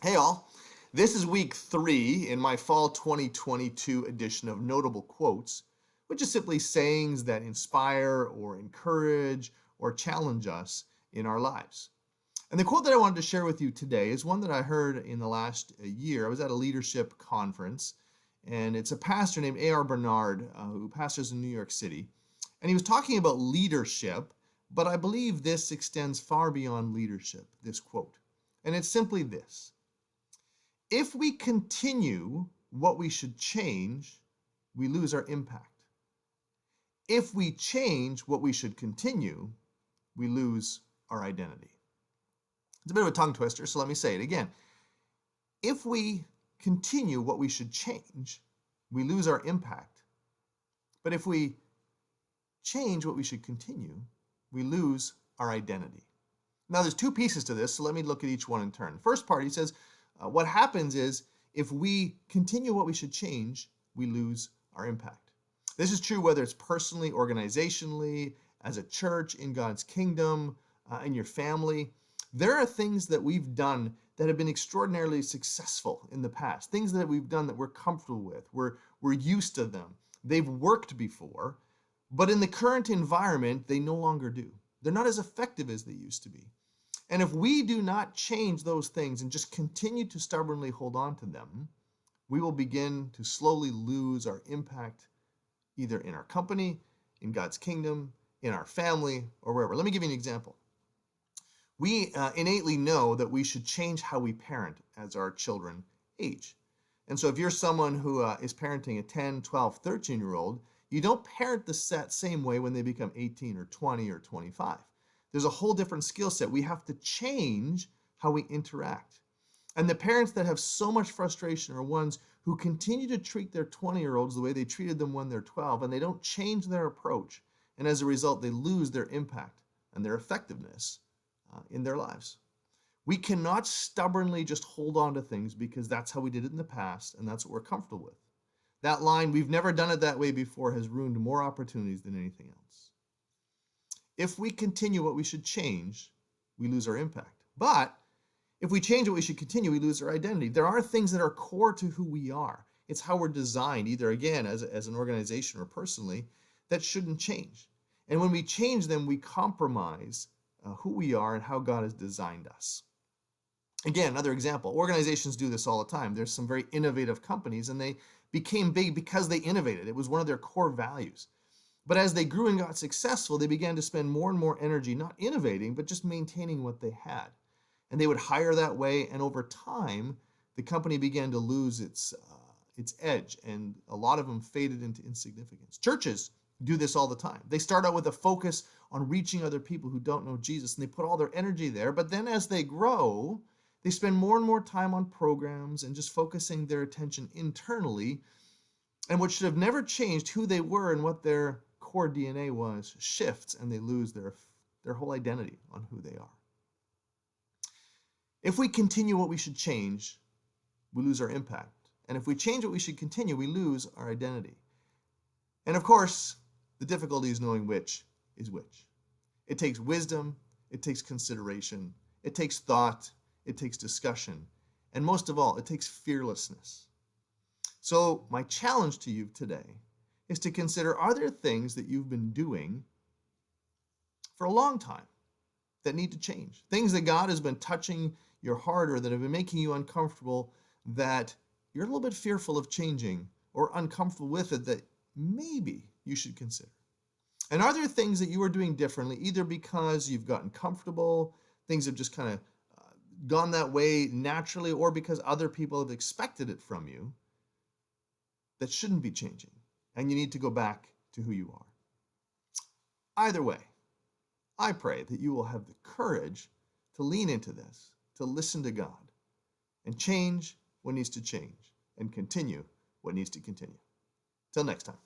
Hey all, this is week 3 in my fall 2022 edition of Notable Quotes, which is simply sayings that inspire or encourage or challenge us in our lives. And the quote that I wanted to share with you today is one that I heard in the last year. I was at a leadership conference, and it's a pastor named A.R. Bernard who pastors in New York City. And he was talking about leadership, but I believe this extends far beyond leadership, this quote. And it's simply this: if we continue what we should change, we lose our impact. If we change what we should continue, we lose our identity. It's a bit of a tongue twister, so let me say it again. If we continue what we should change, we lose our impact. But if we change what we should continue, we lose our identity. Now, there's two pieces to this, so let me look at each one in turn. First part, he says, what happens is if we continue what we should change, we lose our impact. This is true whether it's personally, organizationally, as a church, in God's kingdom, in your family. There are things that we've done that have been extraordinarily successful in the past, things that we've done that we're comfortable with, we're used to them. They've worked before, but in the current environment, they no longer do. They're not as effective as they used to be. And if we do not change those things and just continue to stubbornly hold on to them, we will begin to slowly lose our impact either in our company, in God's kingdom, in our family, or wherever. Let me give you an example. We innately know that we should change how we parent as our children age. And so if you're someone who is parenting a 10, 12, 13-year-old, you don't parent the same way when they become 18 or 20 or 25. There's a whole different skill set. We have to change how we interact. And the parents that have so much frustration are ones who continue to treat their 20-year-olds the way they treated them when they're 12, and they don't change their approach. And as a result, they lose their impact and their effectiveness in their lives. We cannot stubbornly just hold on to things because that's how we did it in the past and that's what we're comfortable with. That line, "we've never done it that way before," has ruined more opportunities than anything else. If we continue what we should change, we lose our impact. But if we change what we should continue, we lose our identity. There are things that are core to who we are. It's how we're designed, either again as an organization or personally, that shouldn't change. And when we change them, we compromise who we are and how God has designed us. Again, another example, organizations do this all the time. There's some very innovative companies, and they became big because they innovated. It was one of their core values. But as they grew and got successful, they began to spend more and more energy not innovating, but just maintaining what they had. And they would hire that way, and over time, the company began to lose its edge, and a lot of them faded into insignificance. Churches do this all the time. They start out with a focus on reaching other people who don't know Jesus, and they put all their energy there. But then as they grow, they spend more and more time on programs and just focusing their attention internally. And what should have never changed, who they were and what their core DNA was, shifts, and they lose their whole identity on who they are. If we continue what we should change, we lose our impact. And if we change what we should continue, we lose our identity. And of course, the difficulty is knowing which is which. It takes wisdom, it takes consideration, it takes thought, it takes discussion, and most of all, it takes fearlessness. So my challenge to you today is to consider, are there things that you've been doing for a long time that need to change? Things that God has been touching your heart or that have been making you uncomfortable, that you're a little bit fearful of changing or uncomfortable with it, that maybe you should consider. And are there things that you are doing differently, either because you've gotten comfortable, things have just kind of gone that way naturally, or because other people have expected it from you, that shouldn't be changing, and you need to go back to who you are? Either way, I pray that you will have the courage to lean into this, to listen to God, and change what needs to change, and continue what needs to continue. Till next time.